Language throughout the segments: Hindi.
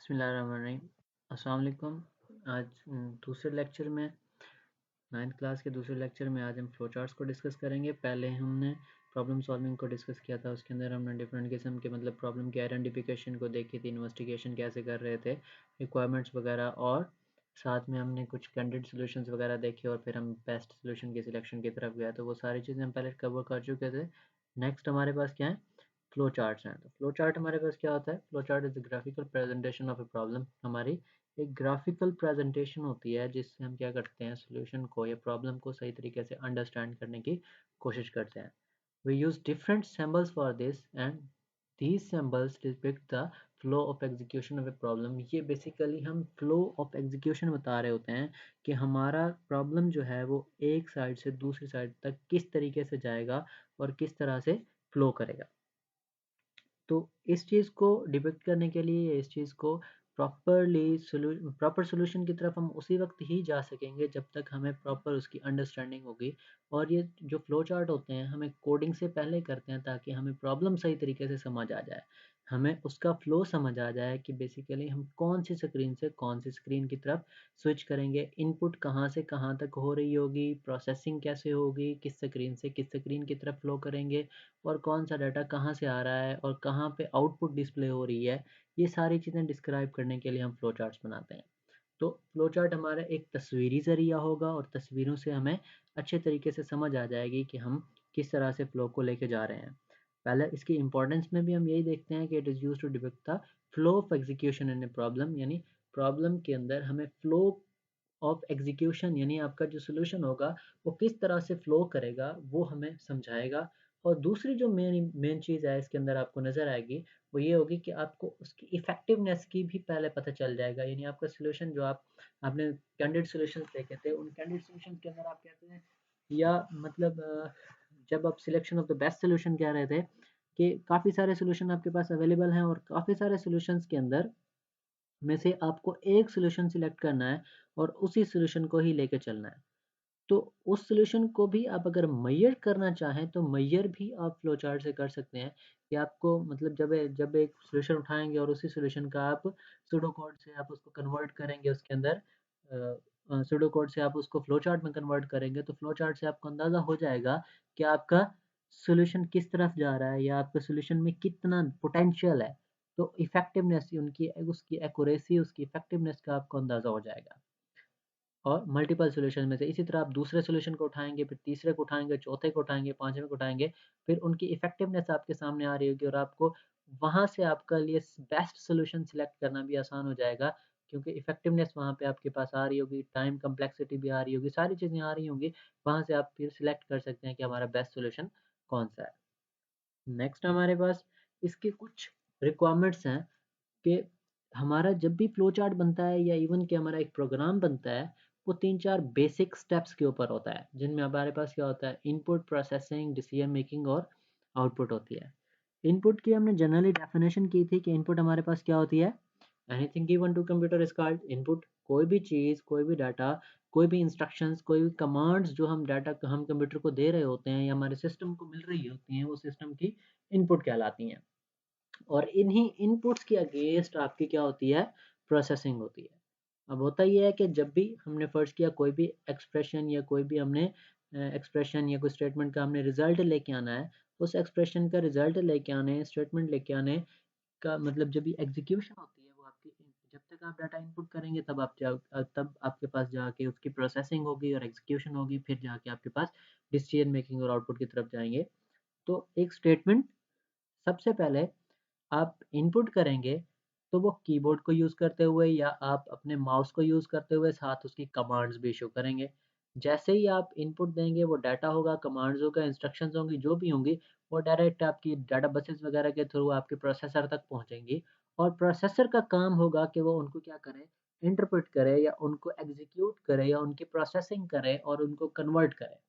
बिस्मिल्लाहिर्रहमानिर्रहीम। अस्सलाम वालेकुम। आज दूसरे लेक्चर में 9th क्लास के दूसरे लेक्चर में आज हम फ्लो चार्ट्स को डिस्कस करेंगे। पहले हमने प्रॉब्लम सॉल्विंग को डिस्कस किया था, उसके अंदर हमने डिफरेंट किस्म के मतलब प्रॉब्लम की आइडेंटिफिकेशन को देखी थी, इन्वेस्टिगेशन कैसे कर रहे थे, रिक्वायरमेंट्स वगैरह, और साथ में हमने कुछ कैंडिडेट सॉल्यूशंस वगैरह देखे और फिर हम बेस्ट सॉल्यूशन की सिलेक्शन की तरफ गए। तो वो सारी चीज़ें हम पहले कवर कर चुके थे। नेक्स्ट हमारे पास क्या है, फ्लो चार्ट्स हैं। तो फ्लो चार्ट हमारे पास क्या होता है, flow chart is the graphical presentation of a problem. हमारी एक ग्राफिकल प्रेजेंटेशन होती है जिससे हम क्या करते हैं, सॉल्यूशन को या प्रॉब्लम को सही तरीके से अंडरस्टैंड करने की कोशिश करते हैं। We use different symbols for this and these symbols depict the flow of execution of a problem। ये बेसिकली हम flow of execution बता रहे होते हैं कि हमारा प्रॉब्लम जो है वो एक साइड से दूसरी साइड तक किस तरीके से जाएगा और किस तरह से फ्लो करेगा। तो इस चीज़ को डिपिक्ट करने के लिए, इस चीज़ को प्रॉपर सॉल्यूशन की तरफ हम उसी वक्त ही जा सकेंगे जब तक हमें प्रॉपर उसकी अंडरस्टैंडिंग होगी। और ये जो फ्लो चार्ट होते हैं हमें कोडिंग से पहले करते हैं ताकि हमें प्रॉब्लम सही तरीके से समझ आ जाए, हमें उसका फ्लो समझ आ जाए कि बेसिकली हम कौन सी स्क्रीन से कौन सी स्क्रीन की तरफ स्विच करेंगे, इनपुट कहाँ से कहाँ तक हो रही होगी, प्रोसेसिंग कैसे होगी, किस स्क्रीन से किस स्क्रीन की तरफ फ्लो करेंगे, और कौन सा डाटा कहाँ से आ रहा है और कहाँ पे आउटपुट डिस्प्ले हो रही है। ये सारी चीज़ें डिस्क्राइब करने के लिए हम फ्लो चार्ट्स बनाते हैं। तो फ्लो चार्ट हमारा एक तस्वीरी ज़रिया होगा और तस्वीरों से हमें अच्छे तरीके से समझ आ जाएगी कि हम किस तरह से फ्लो को लेके जा रहे हैं। पहले इसकी इंपॉर्टेंस में भी हम यही देखते हैं कि it is used to depict the flow of execution in a problem, यानी प्रॉब्लम के अंदर हमें फ्लो ऑफ एग्जीक्यूशन यानी आपका जो सॉल्यूशन होगा वो किस तरह से फ्लो करेगा वो हमें समझाएगा। और दूसरी जो मेन मेन चीज़ है इसके अंदर आपको नज़र आएगी वो ये होगी कि आपको उसकी इफ़ेक्टिवनेस की भी पहले पता चल जाएगा, यानी आपका सॉल्यूशन जो आपने कैंडिडेट सॉल्यूशंस देखे थे उन कैंडिडेट सॉल्यूशन के अंदर आप कहते हैं या मतलब जब आप selection of the best solution कह रहे थे कि काफ़ी सारे सॉल्यूशन आपके पास अवेलेबल हैं और काफ़ी सारे सॉल्यूशंस के अंदर में से आपको एक सॉल्यूशन सिलेक्ट करना है और उसी सॉल्यूशन को ही लेके चलना है। तो उस सॉल्यूशन को भी आप अगर मेजर करना चाहें तो मेजर भी आप फ्लो चार्ट से कर सकते हैं कि आपको मतलब जब एक सॉल्यूशन उठाएंगे और उसी सॉल्यूशन का आप सूडो कोड से आप उसको कन्वर्ट करेंगे, उसके अंदर सूडो कोड से आप उसको फ्लो चार्ट में कन्वर्ट करेंगे तो फ्लो चार्ट से आपको अंदाज़ा हो जाएगा कि आपका सॉल्यूशन किस तरफ जा रहा है या आपके सॉल्यूशन में कितना पोटेंशियल है। तो इफेक्टिवनेस उनकी उसकी एक्यूरेसी उसकी इफेक्टिवनेस का आपको अंदाज़ा हो जाएगा। और मल्टीपल सॉल्यूशन में से इसी तरह आप दूसरे सॉल्यूशन को उठाएँगे, फिर तीसरे को उठाएँगे, चौथे को उठाएँगे, पाँचवें को उठाएँगे, फिर उनकी इफेक्टिवनेस आपके सामने आ रही होगी और आपको वहाँ से आपका लिए बेस्ट सॉल्यूशन सिलेक्ट करना भी आसान हो जाएगा क्योंकि इफेक्टिवनेस वहाँ पे आपके पास आ रही होगी, टाइम कम्प्लेक्सिटी भी आ रही होगी, सारी चीज़ें आ रही होंगी, वहाँ से आप फिर सिलेक्ट कर सकते हैं कि हमारा बेस्ट सॉल्यूशन कौन-सा है। नेक्स्ट हमारे पास इसके कुछ रिक्वायरमेंट्स हैं कि हमारा जब भी फ्लो चार्ट बनता है या इवन कि हमारा एक प्रोग्राम बनता है वो 3-4 बेसिक स्टेप्स के ऊपर होता है जिनमें हमारे पास क्या होता है, इनपुट, प्रोसेसिंग, डिसीजन मेकिंग और आउटपुट होती है। इनपुट की हमने जनरली डेफिनेशन की थी कि इनपुट हमारे पास क्या होती है, anything given to computer is called input. कोई भी चीज़, कोई भी डाटा, कोई भी इंस्ट्रक्शंस, कोई भी कमांड्स जो हम डाटा हम कंप्यूटर को दे रहे होते हैं या हमारे सिस्टम को मिल रही होती हैं वो सिस्टम की इनपुट कहलाती हैं। और इन्हीं इनपुट्स के अगेंस्ट आपकी क्या होती है, प्रोसेसिंग होती है। अब होता ये है कि जब भी हमने फर्ज किया कोई भी एक्सप्रेशन या कोई भी हमने एक्सप्रेशन या कोई स्टेटमेंट का हमने रिजल्ट लेके आना है, उस एक्सप्रेशन का रिजल्ट लेके आने, स्टेटमेंट लेके आने का मतलब जब भी एग्जीक्यूशन होती है वो आपकी जब तक आप डाटा इनपुट करेंगे तब आपके पास जाके उसकी प्रोसेसिंग होगी और एग्जीक्यूशन होगी, फिर जाके आपके पास डिसीजन मेकिंग और आउटपुट की तरफ जाएंगे। तो एक स्टेटमेंट सबसे पहले आप इनपुट करेंगे तो वो कीबोर्ड को यूज़ करते हुए या आप अपने माउस को यूज़ करते हुए साथ उसकी कमांड्स भी इशू करेंगे। जैसे ही आप इनपुट देंगे वो डाटा होगा, कमांड्स होगा, इंस्ट्रक्शंस होंगी, जो भी होंगी वो डायरेक्ट आपकी डाटा बसेस वगैरह के थ्रू आपके प्रोसेसर तक पहुँचेंगी और प्रोसेसर का काम होगा कि वो उनको क्या करे, इंटरप्रेट करे या उनको एग्जीक्यूट करे या उनकी प्रोसेसिंग करे और उनको कन्वर्ट करे।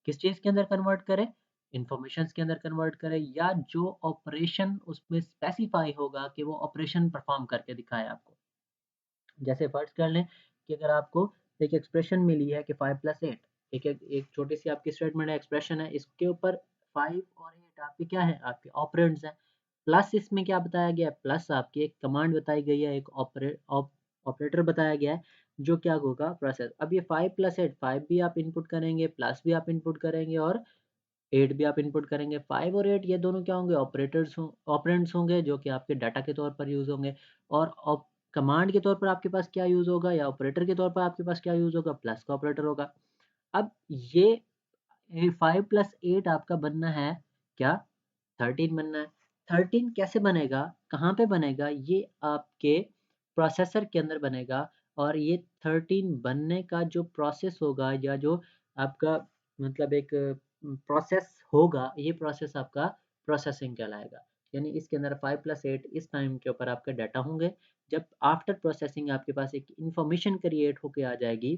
किस चीज़ के अंदर कन्वर्ट करें, इन्फॉर्मेशंस के अंदर कन्वर्ट करें या जो ऑपरेशन उसमें स्पेसिफाई होगा कि वो ऑपरेशन परफॉर्म करके दिखाए आपको। जैसे फर्ज कर लें कि अगर आपको एक एक्सप्रेशन मिली है कि 5 + 8, एक छोटी सी आपकी स्टेटमेंट है, एक्सप्रेशन है, इसके ऊपर 5 और 8 आपके क्या है, आपके ऑपरेंड्स हैं। प्लस इसमें क्या बताया गया है, प्लस आपकी एक कमांड बताई गई है, एक ऑपरेटर बताया गया है, जो क्या होगा प्रोसेस। अब ये 5 + 8, 5 भी आप इनपुट करेंगे, प्लस भी आप इनपुट करेंगे और 8 भी आप इनपुट करेंगे। 5 और 8 ये दोनों क्या होंगे, ऑपरेंड्स होंगे, जो कि आपके डाटा के तौर पर यूज़ होंगे। और कमांड के तौर पर आपके पास क्या यूज़ होगा, या ऑपरेटर के तौर पर आपके पास क्या यूज़ होगा, प्लस का ऑपरेटर होगा। अब ये 5 + 8 आपका बनना है क्या, 13 बनना है। 13 कैसे बनेगा, कहाँ पे बनेगा, ये आपके प्रोसेसर के अंदर बनेगा। और ये 13 बनने का जो प्रोसेस होगा, या जो आपका मतलब एक प्रोसेस होगा, ये प्रोसेस आपका प्रोसेसिंग कहलाएगा। यानी इसके अंदर 5 + 8 इस टाइम के ऊपर आपके डाटा होंगे। जब आफ्टर प्रोसेसिंग आपके पास एक इंफॉर्मेशन क्रिएट होके आ जाएगी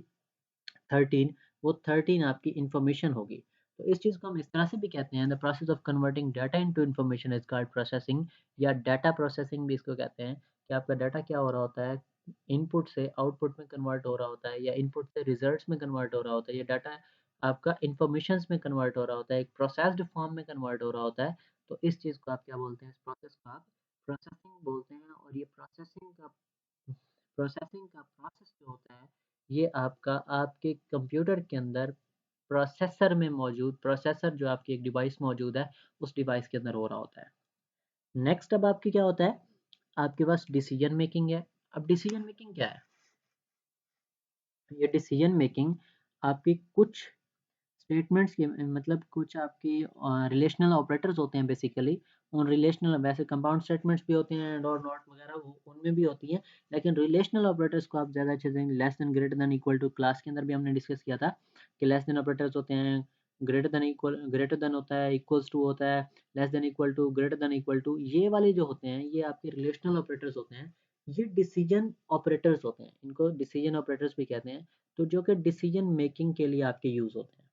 13, वो 13 आपकी इंफॉर्मेशन होगी। तो इस चीज़ को हम इस तरह से भी कहते हैं, the process of converting data into information is called processing, या डाटा प्रोसेसिंग भी इसको कहते हैं। कि आपका डाटा क्या हो रहा होता है, इनपुट से आउटपुट में कन्वर्ट हो रहा होता है, या इनपुट से रिजल्ट्स में कन्वर्ट हो रहा होता है। ये डाटा आपका इंफॉर्मेशंस में कन्वर्ट हो रहा होता है, एक प्रोसेस्ड फॉर्म में कन्वर्ट हो रहा होता है। तो इस चीज़ को आप क्या बोलते हैं, इस प्रोसेस को आप प्रोसेसिंग बोलते हैं। और ये प्रोसेसिंग का प्रोसेस जो होता है, ये आपका आपके कंप्यूटर के अंदर प्रोसेसर में मौजूद, प्रोसेसर जो आपकी एक डिवाइस मौजूद है, उस डिवाइस के अंदर हो रहा होता है। नेक्स्ट अब आपकी क्या होता है, आपके पास डिसीजन मेकिंग है। अब डिसीजन मेकिंग क्या है, ये डिसीजन मेकिंग आपकी कुछ स्टेटमेंट्स के मतलब कुछ आपकी रिलेशनल ऑपरेटर्स होते हैं बेसिकली। उन रिलेशनल, वैसे कंपाउंड स्टेटमेंट्स भी होते हैं, एंड और नॉट वगैरह, वो उनमें भी होती हैं। लेकिन रिलेशनल ऑपरेटर्स को आप ज़्यादा अच्छे से, less than, greater than, equal to, class के अंदर भी हमने डिस्कस किया था कि लेस देन ऑपरेटर्स होते हैं, ग्रेटर देन होता है, इक्वल्स टू होता है, less than equal to, greater than equal to, ये वाले जो होते हैं, ये आपके रिलेशनल ऑपरेटर्स होते हैं। ये डिसीजन ऑपरेटर्स होते हैं, इनको डिसीजन ऑपरेटर्स भी कहते हैं। तो जो कि डिसीजन मेकिंग के लिए आपके यूज़ होते हैं।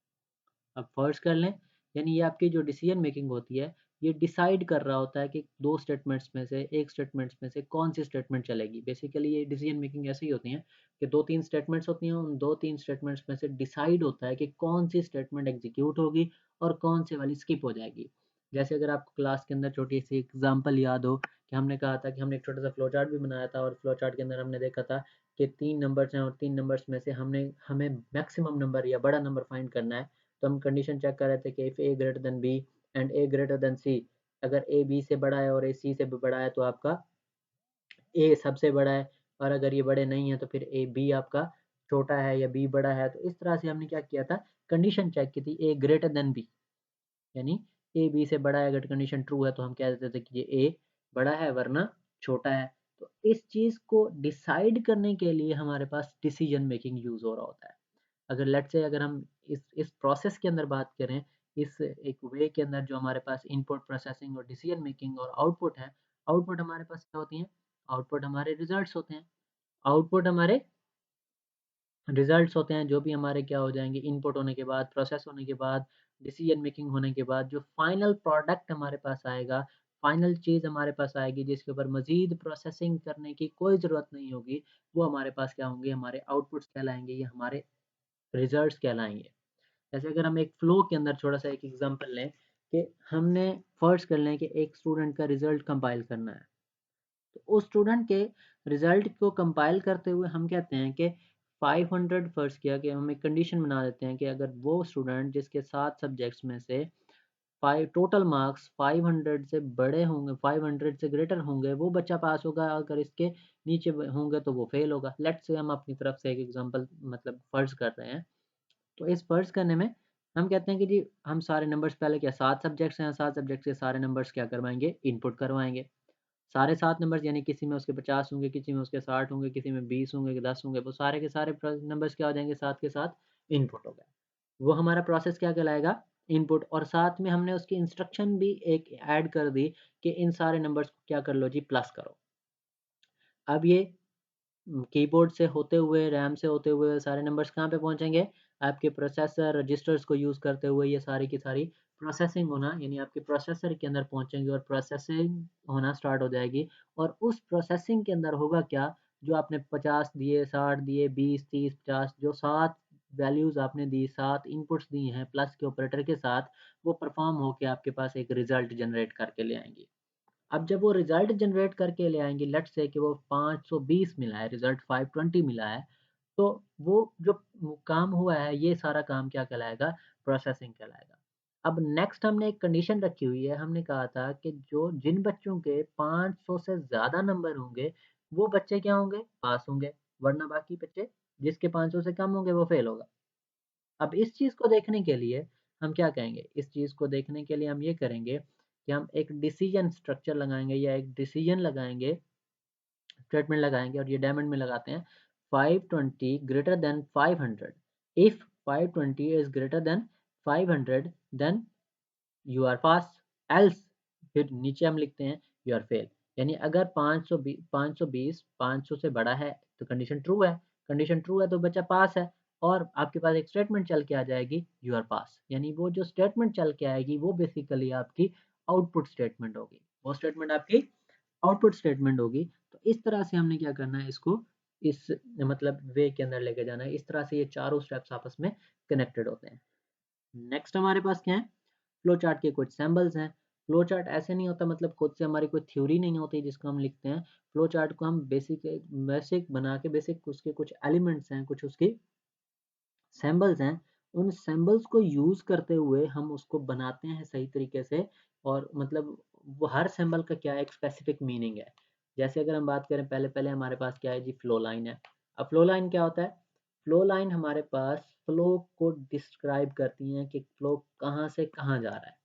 अब फर्ज कर लें, यानी ये आपकी जो डिसीजन मेकिंग होती है, ये डिसाइड कर रहा होता है कि 2 स्टेटमेंट्स में से, 1 स्टेटमेंट्स में से कौन-सी स्टेटमेंट चलेगी। बेसिकली ये डिसीजन मेकिंग ऐसे ही होती है कि 2-3 स्टेटमेंट्स होती हैं, उन 2-3 स्टेटमेंट्स में से डिसाइड होता है कि कौन-सी स्टेटमेंट एग्ज़ीक्यूट होगी और कौन-सी वाली स्किप हो जाएगी। जैसे अगर आपको क्लास के अंदर छोटी-सी एग्ज़ाम्पल याद हो कि हमने कहा था कि हमने एक छोटा-सा फ्लो चार्ट भी बनाया था, और फ्लो चार्ट के अंदर हमने देखा था कि 3 नंबर्स हैं, और 3 नंबर्स में से हमें मैक्सिमम नंबर या बड़ा नंबर फाइंड करना है। तो हम कंडीशन चेक कर रहे थे कि if A greater than B and A greater than C, अगर ए बी से बड़ा है और ए सी से भी बड़ा है, तो आपका ए सबसे बड़ा है। और अगर ये बड़े नहीं है, तो फिर ए बी आपका छोटा है या बी बड़ा है। तो इस तरह से हमने क्या किया था, कंडीशन चेक की थी, ए ग्रेटर देन बी, यानी ए बी से बड़ा है, अगर कंडीशन ट्रू है तो हम कह देते थे कि ये ए बड़ा है, वरना छोटा है। तो इस चीज़ को डिसाइड करने के लिए हमारे पास डिसीजन मेकिंग यूज़ हो रहा होता है। अगर लेट्स से, अगर हम इस प्रोसेस के अंदर बात करें, इस एक वे के अंदर, जो हमारे पास इनपुट, प्रोसेसिंग और डिसीजन मेकिंग और आउटपुट है, आउटपुट हमारे पास क्या होती हैं, आउटपुट हमारे रिजल्ट्स होते हैं। आउटपुट हमारे रिजल्ट्स होते हैं, जो भी हमारे क्या हो जाएंगे, इनपुट होने के बाद, प्रोसेस होने के बाद, डिसीजन मेकिंग होने के बाद, जो फाइनल प्रोडक्ट हमारे पास आएगा, फाइनल चीज़ हमारे पास आएगी, जिसके ऊपर मजीद प्रोसेसिंग करने की कोई ज़रूरत नहीं होगी, वो हमारे पास क्या होंगे, हमारे आउटपुट्स कहलाएंगे, या हमारे रिजल्ट्स कहलाएंगे। जैसे अगर हम एक फ्लो के अंदर थोड़ा सा एक एग्जांपल लें, कि हमने फर्ज कर लें कि एक स्टूडेंट का रिजल्ट कंपाइल करना है। तो उस स्टूडेंट के रिजल्ट को कंपाइल करते हुए हम कहते हैं कि 500, फर्ज किया कि हम एक कंडीशन बना देते हैं कि अगर वो स्टूडेंट जिसके 7 सब्जेक्ट्स में से 5 टोटल मार्क्स 500 से बड़े होंगे, 500 से ग्रेटर होंगे, वो बच्चा पास होगा, अगर इसके नीचे होंगे तो वो फेल होगा। लेट्स से हम अपनी तरफ से एक एग्जांपल मतलब फर्ज कर रहे हैं। तो इस फ़र्ज़ करने में हम कहते हैं कि जी, हम सारे नंबर्स पहले क्या, 7 सब्जेक्ट्स हैं, 7 सब्जेक्ट के सारे नंबर्स क्या करवाएँगे, इनपुट करवाएँगे। सारे 7 नंबर्स, यानी किसी में उसके 50 होंगे, किसी में उसके 60 होंगे, किसी में 20 होंगे, 10 होंगे, वो सारे के सारे नंबर्स क्या हो जाएँगे, 7 के साथ इनपुट हो गए। वो हमारा प्रोसेस क्या कहलाएगा, इनपुट। और साथ में हमने उसकी इंस्ट्रक्शन भी एक ऐड कर दी कि इन सारे नंबर्स को क्या कर लो जी, प्लस करो। अब ये कीबोर्ड से होते हुए, रैम से होते हुए सारे नंबर्स कहाँ पे पहुँचेंगे? आपके प्रोसेसर रजिस्टर्स को यूज़ करते हुए ये सारी की सारी प्रोसेसिंग होना, यानी आपके प्रोसेसर के अंदर पहुँचेंगे और प्रोसेसिंग होना स्टार्ट हो जाएगी। और उस प्रोसेसिंग के अंदर होगा क्या? जो आपने 50 दिए, 60 दिए, 20, 30, 50, जो 7 वैल्यूज़ आपने दी, 7 इनपुट्स दिए हैं प्लस के ऑपरेटर के साथ, वो परफ़ॉर्म होके आपके पास एक रिज़ल्ट जनरेट करके ले आएँगी। अब जब वो रिजल्ट जनरेट करके ले आएंगे, लेट्स से कि वो 520 मिला है, रिजल्ट 520 मिला है, तो वो जो काम हुआ है, ये सारा काम क्या कहलाएगा? प्रोसेसिंग कहलाएगा। अब नेक्स्ट हमने एक कंडीशन रखी हुई है, हमने कहा था कि जो जिन बच्चों के 500 से ज़्यादा नंबर होंगे, वो बच्चे क्या होंगे? पास होंगे, वरना बाकी बच्चे जिसके 500 से कम होंगे वो फेल होगा। अब इस चीज़ को देखने के लिए हम क्या कहेंगे? इस चीज़ को देखने के लिए हम ये करेंगे कि हम एक डिसीजन स्ट्रक्चर लगाएँगे या एक डिसीजन लगाएँगे, स्टेटमेंट लगाएँगे और ये डायमंड में लगाते हैं 520 greater than 500। If 520 is greater than 500 then you are pass, else फिर नीचे हम लिखते हैं यू आर फेल। यानी अगर 520 500 से बड़ा है तो कंडीशन ट्रू है, कंडीशन ट्रू है तो बच्चा पास है, और आपके पास एक स्टेटमेंट चल के आ जाएगी यू आर पास। यानी वो जो स्टेटमेंट चल के आएगी वो बेसिकली आपकी आउटपुट स्टेटमेंट होगी, वो स्टेटमेंट आपकी आउटपुट स्टेटमेंट होगी। तो इस तरह से हमने क्या करना है, इसको इस मतलब वे के अंदर लेके जाना है। इस तरह से ये चारों स्टेप्स आपस में कनेक्टेड होते हैं। नेक्स्ट हमारे पास क्या है? फ्लो चार्ट के कुछ सिंबल्स हैं। फ्लो चार्ट ऐसे नहीं होता, मतलब खुद से हमारी कोई थ्योरी नहीं होती जिसको हम लिखते हैं। फ्लो चार्ट को हम बेसिक बेसिक बना के, बेसिक उसके कुछ एलिमेंट्स हैं, कुछ उसकी सिंबल्स हैं, उन सिंबल्स को यूज़ करते हुए हम उसको बनाते हैं सही तरीके से, और मतलब वो हर सिंबल का क्या है, एक स्पेसिफिक मीनिंग है। जैसे अगर हम बात करें, पहले पहले हमारे पास क्या है जी? फ्लो लाइन है। अब फ्लो लाइन क्या होता है? फ्लो लाइन हमारे पास फ्लो को डिस्क्राइब करती हैं कि फ्लो कहाँ से कहाँ जा रहा है।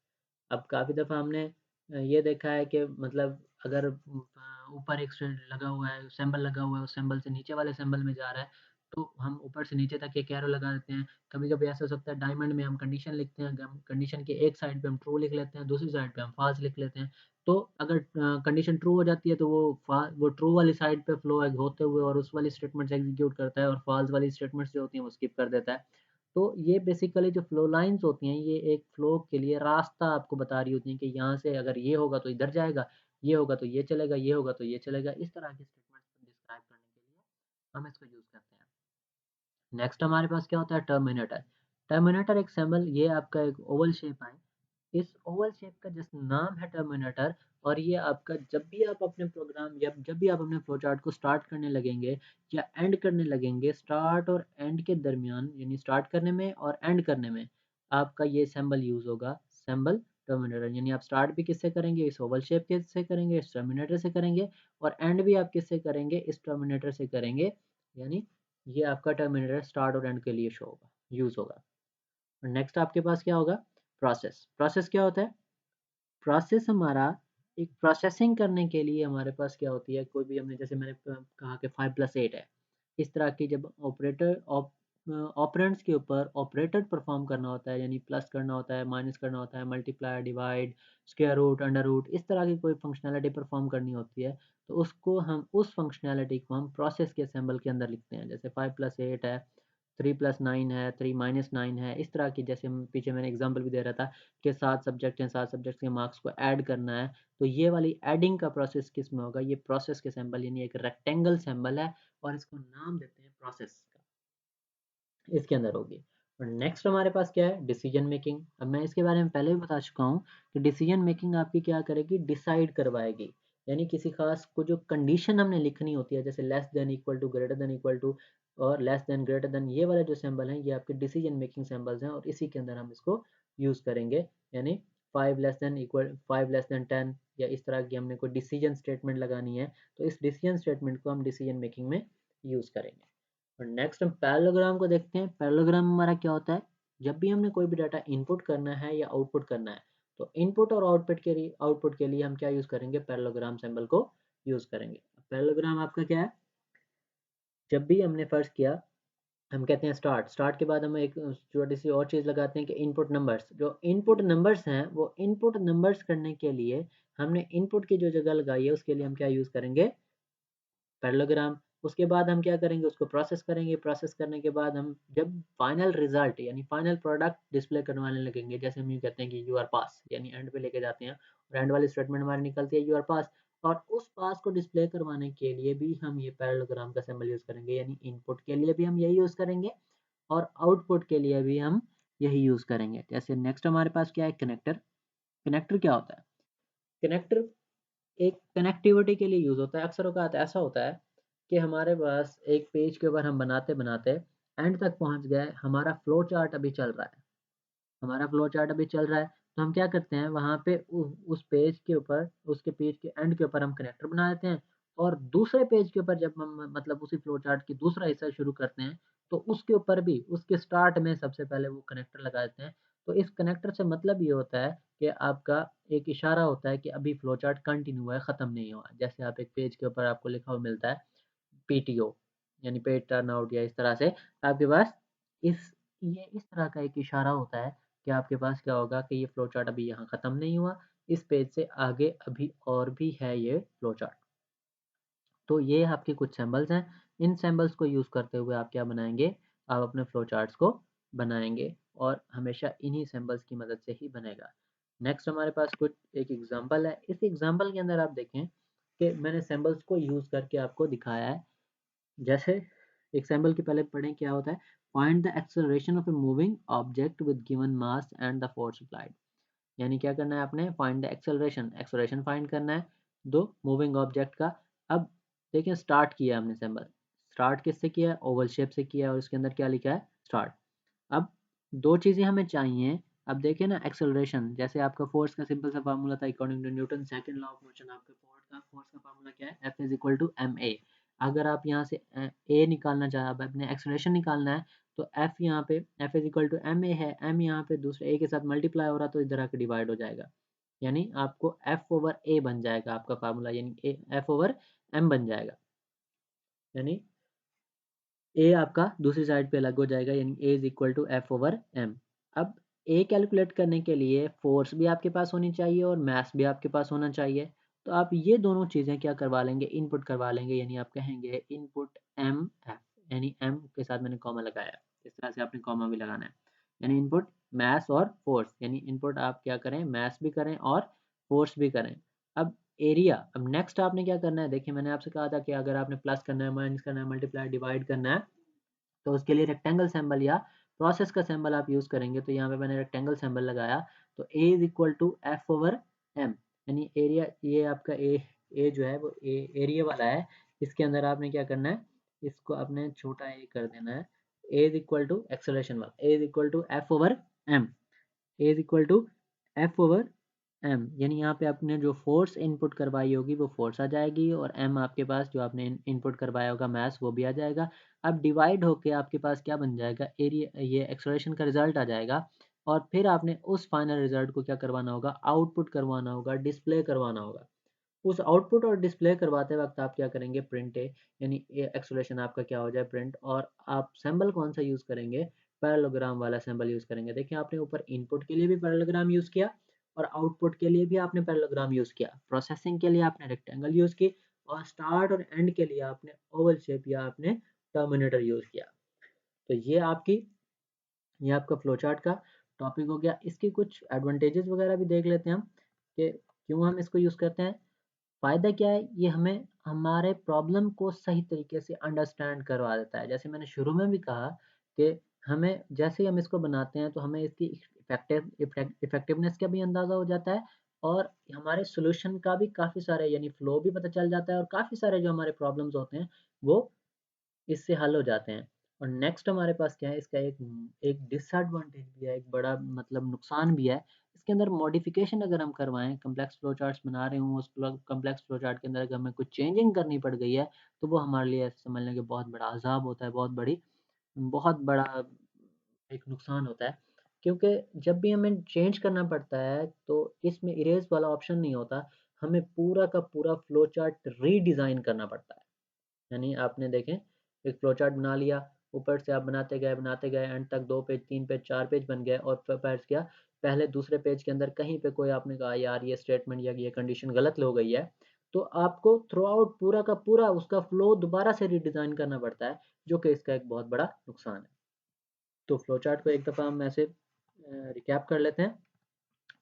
अब काफ़ी दफ़ा हमने ये देखा है कि मतलब अगर ऊपर एक लगा हुआ है, सिंबल लगा हुआ है, उस सिंबल से नीचे वाले सिंबल में जा रहा है, तो हम ऊपर से नीचे तक एक एरो लगा देते हैं। कभी-कभी ऐसा हो सकता है डायमंड में हम कंडीशन लिखते हैं, हम कंडीशन के एक साइड पे हम ट्रू लिख लेते हैं, दूसरी साइड पे हम फॉल्स लिख लेते हैं। तो अगर कंडीशन ट्रू हो जाती है तो वो ट्रू वाली साइड पे फ्लो होते हुए और उस वाली स्टेटमेंट्स एग्ज़ीक्यूट करता है, और फॉल्स वाली स्टेटमेंट्स जो होती हैं वो स्किप कर देता है। तो ये बेसिकली जो फ्लो लाइन्स होती हैं, ये एक फ्लो के लिए रास्ता आपको बता रही होती हैं कि यहाँ से अगर ये होगा तो इधर जाएगा, ये होगा तो ये चलेगा, ये होगा तो ये चलेगा। इस तरह के स्टेटमेंट्स को डिस्क्राइब करने के लिए हम इसको यूज़ करते हैं। नेक्स्ट हमारे पास क्या होता है? टर्मिनेटर। टर्मिनेटर एक सिंबल, ये आपका एक ओवल शेप है। इस ओवल शेप का जिस नाम है टर्मिनेटर, और ये आपका जब भी आप अपने प्रोग्राम या जब भी आप अपने फ्लो चार्ट को स्टार्ट करने लगेंगे या एंड करने लगेंगे, स्टार्ट और एंड के दरमियान, यानी स्टार्ट करने में और एंड करने में आपका ये सिंबल यूज़ होगा, सिंबल टर्मिनेटर। यानी आप स्टार्ट भी किससे करेंगे? इस ओवल शेप के से करेंगे, इस टर्मिनेटर से करेंगे, और एंड भी आप किससे करेंगे? इस टर्मिनेटर से करेंगे। यानी ये आपका टर्मिनेटर स्टार्ट और एंड के लिए शो होगा, यूज़ होगा। नेक्स्ट आपके पास क्या होगा? प्रोसेस। प्रोसेस क्या होता है? प्रोसेस हमारा एक प्रोसेसिंग करने के लिए हमारे पास क्या होती है, कोई भी हमने जैसे मैंने कहा कि 5+8 है, इस तरह की जब ऑपरेंड्स के ऊपर ऑपरेटर परफॉर्म करना होता है, यानी प्लस करना होता है, माइनस करना होता है, multiply, divide, square root, under root, इस तरह की कोई फंक्शनैलिटी परफॉर्म करनी होती है, तो उसको हम उस फंक्शनैलिटी को हम प्रोसेस के सिंबल के अंदर लिखते हैं। जैसे 5+8 है, 3+9 है, 3-9 है, इस तरह की, जैसे पीछे मैंने एग्जांपल भी दे रहा था कि 7 सब्जेक्ट हैं, 7 सब्जेक्ट्स के मार्क्स को ऐड करना है, तो ये वाली ऐडिंग का प्रोसेस किस में होगा? ये प्रोसेस के सिंबल, यानी एक रेक्टेंगल सिंबल है, और इसको नाम देते हैं प्रोसेस का, इसके अंदर होगी। और नेक्स्ट हमारे पास क्या है? Decision making. अब मैं इसके बारे में पहले भी बता चुका हूँ कि डिसीजन मेकिंग आपकी क्या करेगी? डिसाइड करवाएगी। यानी किसी खास को जो कंडीशन हमने लिखनी होती है, जैसे less than equal to, greater than equal to, और लेस देन, ग्रेटर देन, ये वाले जो सिंबल हैं ये आपके डिसीजन मेकिंग सिंबल्स हैं, और इसी के अंदर हम इसको यूज़ करेंगे। यानी 5 लेस देन 10, या इस तरह की हमने कोई डिसीजन स्टेटमेंट लगानी है, तो इस डिसीजन स्टेटमेंट को हम डिसीजन मेकिंग में यूज़ करेंगे। और नेक्स्ट हम पैरेललोग्राम को देखते हैं। पैरेललोग्राम हमारा क्या होता है? जब भी हमने कोई भी डाटा इनपुट करना है या आउटपुट करना है, तो इनपुट और आउटपुट के लिए हम क्या यूज़ करेंगे? पैरेललोग्राम सिंबल को यूज़ करेंगे। पैरेललोग्राम आपका क्या है? जब भी हमने फर्स्ट किया, हम कहते हैं स्टार्ट, स्टार्ट के बाद हम एक छोटी सी और चीज़ लगाते हैं कि इनपुट नंबर्स, जो इनपुट नंबर्स हैं वो इनपुट नंबर्स करने के लिए हमने इनपुट की जो जगह लगाई है उसके लिए हम क्या यूज़ करेंगे? पैरेललोग्राम। उसके बाद हम क्या करेंगे? उसको प्रोसेस करेंगे। प्रोसेस करने के बाद हम जब फाइनल रिजल्ट यानी फाइनल प्रोडक्ट डिस्प्ले करवाने लगेंगे, जैसे हम यूँ कहते हैं कि यू आर पास, यानी एंड पे लेके जाते हैं, और एंड वाली स्टेटमेंट हमारी निकलती है यू आर पास, और उस पास को डिस्प्ले करवाने के लिए भी हम ये पैरेललोग्राम का सिंबल यूज़ करेंगे। यानी इनपुट के लिए भी हम यही यूज़ करेंगे, और आउटपुट के लिए भी हम यही यूज़ करेंगे। जैसे नेक्स्ट हमारे पास क्या है? कनेक्टर। कनेक्टर क्या होता है? कनेक्टर एक कनेक्टिविटी के लिए यूज़ होता है। अक्सर औक़ात ऐसा होता है कि हमारे पास एक पेज के ऊपर हम बनाते-बनाते एंड तक पहुँच गए, हमारा फ्लो चार्ट अभी चल रहा है। हमारा फ्लो चार्ट अभी चल रहा है, तो हम क्या करते हैं वहाँ पे उस पेज के ऊपर, उसके पेज के एंड के ऊपर हम कनेक्टर बना देते हैं और दूसरे पेज के ऊपर जब हम मतलब उसी फ्लो चार्ट की दूसरा हिस्सा शुरू करते हैं, तो उसके ऊपर भी उसके स्टार्ट में सबसे पहले वो कनेक्टर लगा देते हैं। तो इस कनेक्टर से मतलब ये होता है कि आपका एक इशारा होता है कि अभी फ्लो चार्ट कंटिन्यू हुआ है, खत्म नहीं हुआ। जैसे आप एक पेज के ऊपर आपको लिखा हुआ मिलता है पीटीओ यानी पेड टर्न आउट या इस तरह से आपके पास इस इस तरह का एक इशारा होता है कि आपके पास क्या होगा कि ये फ्लो चार्ट अभी यहाँ ख़त्म नहीं हुआ, इस पेज से आगे अभी और भी है ये फ्लो चार्ट। तो ये आपके कुछ सिंबल्स हैं, इन सिंबल्स को यूज़ करते हुए आप क्या बनाएँगे, आप अपने फ्लो चार्ट्स को बनाएँगे और हमेशा इन्हीं सिंबल्स की मदद से ही बनेगा। नेक्स्ट हमारे पास कुछ एक एग्ज़ाम्पल है, इस एग्ज़ाम्पल के अंदर आप देखें कि मैंने सिंबल्स को यूज़ करके आपको दिखाया है। जैसे एग्ज़ाम्पल के पहले पढ़ें क्या होता है, find the acceleration of a moving object with given mass and the force applied. यानी क्या करना है आपने find the acceleration, acceleration find करना है दो मूविंग ऑब्जेक्ट का। अब देखिए स्टार्ट किया हमने सिंबल, स्टार्ट किससे किया है, ओवल शेप से किया है और उसके अंदर क्या लिखा है स्टार्ट। अब 2 चीज़ें हमें चाहिए। अब देखिए ना एक्सेलरेशन जैसे आपका फ़ोर्स का सिंपल सा फ़ॉर्मूला था according to Newton second law of motion आपका फ़ोर्स का फ़ॉर्मूला क्या है F is equal to ma। अगर आप यहाँ से a निकालना चाहे आप अपने एक्सेलरेशन निकालना है तो F यहाँ पे F is equal to ma है, m यहाँ पे दूसरे a के साथ मल्टीप्लाई हो रहा है तो इधर आके डिवाइड हो जाएगा। यानी आपको F ओवर a बन जाएगा आपका फ़ॉर्मूला यानी F ओवर m बन जाएगा। यानी ए आपका दूसरी साइड पे अलग हो जाएगा यानी A is equal to F over M. अब ए कैलकुलेट करने के लिए फ़ोर्स भी आपके पास होनी चाहिए और मास भी आपके पास होना चाहिए। तो आप ये दोनों चीज़ें क्या करवा लेंगे, इनपुट करवा लेंगे यानी आप कहेंगे इनपुट एम एफ यानी एम के साथ मैंने कॉमा लगाया। इस तरह से आपने कॉमा भी लगाना है। यानी इनपुट मास और फ़ोर्स यानी इनपुट आप क्या करें मास भी करें और फ़ोर्स भी करें। अब एरिया, अब नेक्स्ट आपने क्या करना है, देखिए मैंने आपसे कहा था कि अगर आपने प्लस करना है, माइनस करना है, मल्टीप्लाई, डिवाइड करना है, तो उसके लिए रेक्टेंगल सिंबल या प्रोसेस का सिंबल आप यूज़ करेंगे। तो यहाँ पे मैंने रेक्टेंगल सिंबल लगाया, तो A is equal to F over M यानी एरिया, ये आपका ए जो है वो एरिया वाला है। इसके अंदर आपने क्या करना है, इसको आपने छोटा ए कर देना है। A is equal to acceleration वाला, A is equal to F over M, A is equal to F over M यानी यहाँ पे आपने जो फ़ोर्स इनपुट करवाई होगी वो फ़ोर्स आ जाएगी और एम आपके पास जो आपने इनपुट करवाया होगा मास वो भी आ जाएगा। अब डिवाइड होके आपके पास क्या बन जाएगा, एरिया, ये एक्सेलरेशन का रिज़ल्ट आ जाएगा और फिर आपने उस फाइनल रिज़ल्ट को क्या करवाना होगा, आउटपुट करवाना होगा, डिस्प्ले करवाना होगा। उस आउटपुट और डिस्प्ले करवाते वक़्त आप क्या करेंगे, प्रिंट ए यानी ए एक्सेलरेशन आपका क्या हो जाए प्रिंट, और आप सिंबल कौन-सा यूज़ करेंगे, पैरेललोग्राम वाला सिंबल यूज़ करेंगे। देखिए आपने ऊपर इनपुट के लिए भी पैरेललोग्राम यूज़ किया और आउटपुट के लिए भी आपने पैरेललोग्राम यूज़ किया। प्रोसेसिंग के लिए आपने रेक्टेंगल यूज़ की और स्टार्ट और एंड के लिए आपने ओवल शेप या आपने टर्मिनेटर यूज़ किया। तो ये आपका फ्लो चार्ट का टॉपिक हो गया। इसके कुछ एडवांटेजेस वगैरह भी देख लेते हैं हम कि क्यों हम इसको यूज़ करते हैं। फ़ायदा क्या है, ये हमें हमारे प्रॉब्लम को सही तरीके से अंडरस्टैंड करवा देता है। जैसे मैंने शुरू में भी कहा कि हमें जैसे ही हम इसको बनाते हैं तो हमें इसकी इफ़ेक्टिवनेस का भी अंदाज़ा हो जाता है और हमारे सॉल्यूशन का भी काफ़ी सारे यानी फ्लो भी पता चल जाता है और काफ़ी सारे जो हमारे प्रॉब्लम्स होते हैं वो इससे हल हो जाते हैं। और नेक्स्ट हमारे पास क्या है, इसका एक डिसएडवांटेज भी है, एक बड़ा मतलब नुकसान भी है। इसके अंदर मॉडिफ़िकेशन अगर हम करवाएँ, कॉम्प्लेक्स फ्लो चार्ट्स बना रहे हों, उस कॉम्प्लेक्स फ्लो चार्ट के अंदर अगर हमें कुछ चेंजिंग करनी पड़ गई है, तो वो हमारे लिए ऐसे समझ लें कि बहुत बड़ा अज़ाब होता है, बहुत बड़ा एक नुकसान होता है। क्योंकि जब भी हमें चेंज करना पड़ता है, तो इसमें इरेज़ वाला ऑप्शन नहीं होता, हमें पूरा का पूरा फ्लो चार्ट रीडिज़ाइन करना पड़ता है। यानी आपने देखें एक फ्लो चार्ट बना लिया, ऊपर से आप बनाते गए एंड तक 2 पेज, 3 पेज, 4 पेज बन गए और फिर क्या, पहले दूसरे पेज के अंदर कहीं पे कोई आपने कहा यार ये स्टेटमेंट या ये कंडीशन गलत हो गई है, तो आपको थ्रू आउट पूरा का पूरा उसका फ्लो दोबारा से रीडिज़ाइन करना पड़ता है, जो कि इसका एक बहुत बड़ा नुकसान है। तो फ्लो चार्ट को एक दफ़ा हम ऐसे रिकैप कर लेते हैं।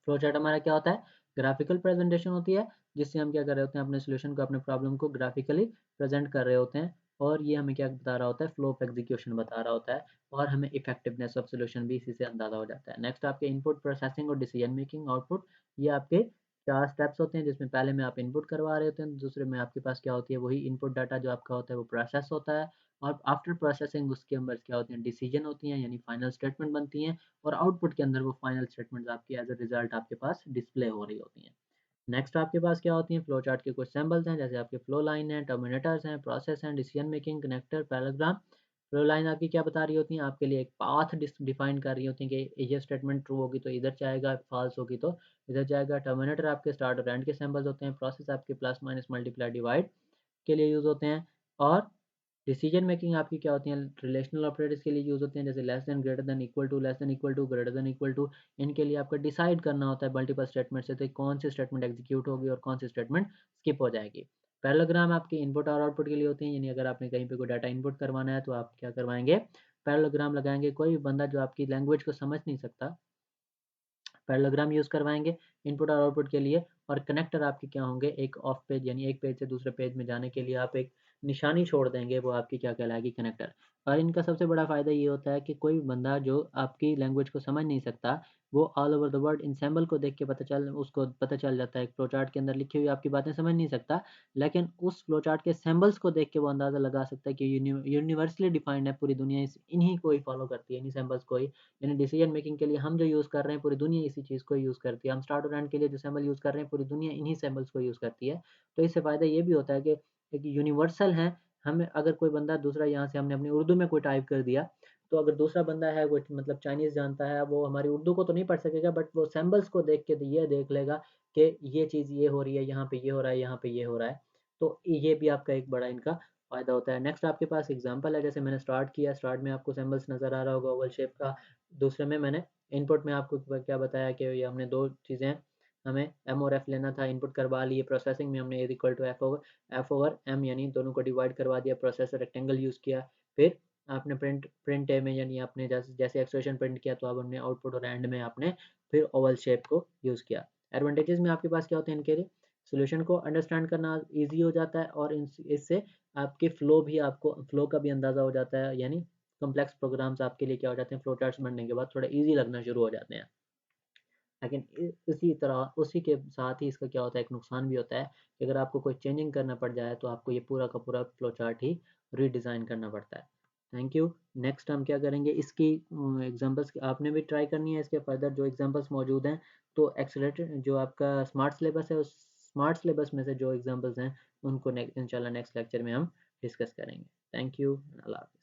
फ्लो चार्ट हमारा क्या होता है, ग्राफिकल प्रेजेंटेशन होती है, जिससे हम क्या कर रहे होते हैं, अपने सॉल्यूशन को, अपने प्रॉब्लम को ग्राफिकली प्रेजेंट कर रहे होते हैं और ये हमें क्या बता रहा होता है, फ्लो ऑफ एग्जीक्यूशन बता रहा होता है और हमें इफेक्टिवनेस ऑफ सॉल्यूशन भी इसी से अंदाजा हो जाता है। नेक्स्ट आपके इनपुट प्रोसेसिंग और डिसीजन मेकिंग, आउटपुट, ये आपके 4 स्टेप्स होते हैं, जिसमें पहले में आप इनपुट करवा रहे होते हैं, दूसरे में आपके पास क्या होती है, वही इनपुट डाटा जो आपका होता है वो प्रोसेस होता है, और आफ्टर प्रोसेसिंग उसके अंदर क्या होती हैं, डिसीजन होती हैं, यानी फाइनल स्टेटमेंट बनती हैं, और आउटपुट के अंदर वो फाइनल स्टेटमेंट्स आपकी एज अ रिजल्ट आपके पास डिस्प्ले हो रही होती हैं। नेक्स्ट आपके पास क्या होती हैं, फ्लो चार्ट के कुछ सिंबल्स हैं, जैसे आपके फ्लो लाइन है, टर्मिनेटर्स हैं, प्रोसेस हैं, decision making, connector, paragraph. Flow line आपकी क्या बता रही होती हैं, आपके लिए एक पाथ डिफाइन कर रही होती हैं कि ये स्टेटमेंट ट्रू होगी तो इधर जाएगा, फॉल्स होगी तो इधर जाएगा। टर्मिनेटर आपके स्टार्ट और एंड के सिंबल्स होते हैं। प्रोसेस आपके प्लस माइनस मल्टीप्लाई डिवाइड के लिए यूज़ होते हैं। और डिसीजन मेकिंग आपकी क्या होती है, रिलेशनल ऑपरेटर्स के लिए यूज़ होते हैं, जैसे less than, greater than, equal to, less than equal to, greater than equal to. इनके लिए आपको डिसाइड करना होता है मल्टीपल स्टेटमेंट से, तो कौन सी स्टेटमेंट एग्जीक्यूट होगी और कौन सी स्टेटमेंट स्किप हो जाएगी। पैरेललोग्राम आपकी इनपुट और आउटपुट के लिए होती हैं, यानी अगर आपने कहीं पे कोई डाटा इनपुट करवाना है तो आप क्या करवाएंगे, पैरेललोग्राम लगाएंगे। कोई भी बंदा जो आपकी लैंग्वेज को समझ नहीं सकता, पैरेललोग्राम यूज़ करवाएँगे इनपुट और आउटपुट के लिए। और कनेक्टर आपके क्या होंगे, एक ऑफ पेज, यानी एक पेज से दूसरे पेज में जाने के लिए आप एक निशानी छोड़ देंगे, वो आपकी क्या कहलाएगी, कनेक्टर। और इनका सबसे बड़ा फ़ायदा ये होता है कि कोई भी बंदा जो आपकी लैंग्वेज को समझ नहीं सकता, वो all over the world in symbol को देख के उसको पता चल जाता है। एक फ्लो चार्ट के अंदर लिखी हुई आपकी बातें समझ नहीं सकता, लेकिन उस फ्लो चार्ट के सिंबल्स को देख के वो अंदाज़ा लगा सकता है कि यूनिवर्सली डिफाइंड है, पूरी दुनिया इस इन्हीं को ही फॉलो करती है, इन्हीं सिंबल्स को ही। यानी डिसीजन मेकिंग के लिए हम जो यूज़ कर रहे हैं, पूरी दुनिया इसी चीज़ को यूज़ करती है। हम स्टार्ट और एंड के लिए जो सिंबल यूज़ कर रहे हैं, पूरी दुनिया इन्हीं सिंबल्स को यूज़ करती है। तो इससे फ़ायदा ये भी होता है कि एक यूनिवर्सल है, हमें अगर कोई बंदा दूसरा, यहाँ से हमने अपनी उर्दू में कोई टाइप कर दिया, तो अगर दूसरा बंदा है वो मतलब चाइनीज़ जानता है, वो हमारी उर्दू को तो नहीं पढ़ सकेगा, बट वो सिंबल्स को देख के ये देख लेगा कि ये चीज़ ये हो रही है, यहाँ पे ये हो रहा है, यहाँ पे ये हो रहा है। तो ये भी आपका एक बड़ा इनका फ़ायदा होता है। नेक्स्ट आपके पास एग्ज़ाम्पल है, जैसे मैंने स्टार्ट किया, स्टार्ट में आपको सिंबल्स नज़र आ रहा होगा ओवल शेप का। दूसरे में मैंने इनपुट में आपको क्या बताया कि ये हमने 2 चीज़ें, हमें एम और एफ लेना था, इनपुट करवा लिए। प्रोसेसिंग में हमने A equal to F over M, यानी दोनों को डिवाइड करवा दिया, प्रोसेस रेक्टेंगल यूज़ किया। फिर आपने प्रिंट प्रिंट ए में, यानी आपने जैसे जैसे एक्सप्रेशन प्रिंट किया, तो अब हमने आउटपुट और एंड में आपने फिर ओवल शेप को यूज़ किया। एडवांटेजेस में आपके पास क्या होते हैं इनके लिए, सॉल्यूशन को अंडरस्टैंड करना ईज़ी हो जाता है, और इससे आपके फ्लो का भी अंदाज़ा हो जाता है, यानी कॉम्प्लेक्स प्रोग्राम्स आपके लिए क्या हो जाते हैं, फ्लो चार्ट्स बनने के बाद थोड़ा ईज़ी लगना शुरू हो जाते हैं। लेकिन इसी तरह उसी के साथ ही इसका क्या होता है, एक नुकसान भी होता है कि अगर आपको कोई चेंजिंग करना पड़ जाए, तो आपको ये पूरा का पूरा फ्लो चार्ट ही रीडिज़ाइन करना पड़ता है। Thank you. नेक्स्ट हम क्या करेंगे, इसकी एग्ज़ाम्पल्स आपने भी ट्राई करनी है, इसके फर्दर जो एग्ज़ाम्पल्स मौजूद हैं, तो एक्सेलरेटेड जो आपका स्मार्ट सिलेबस है, उस स्मार्ट सिलेबस में से जो एग्ज़ाम्पल्स हैं, उनको इंशाल्लाह नेक्स्ट लेक्चर में हम डिस्कस करेंगे। Thank you. अल्लाह हाफ़िज़।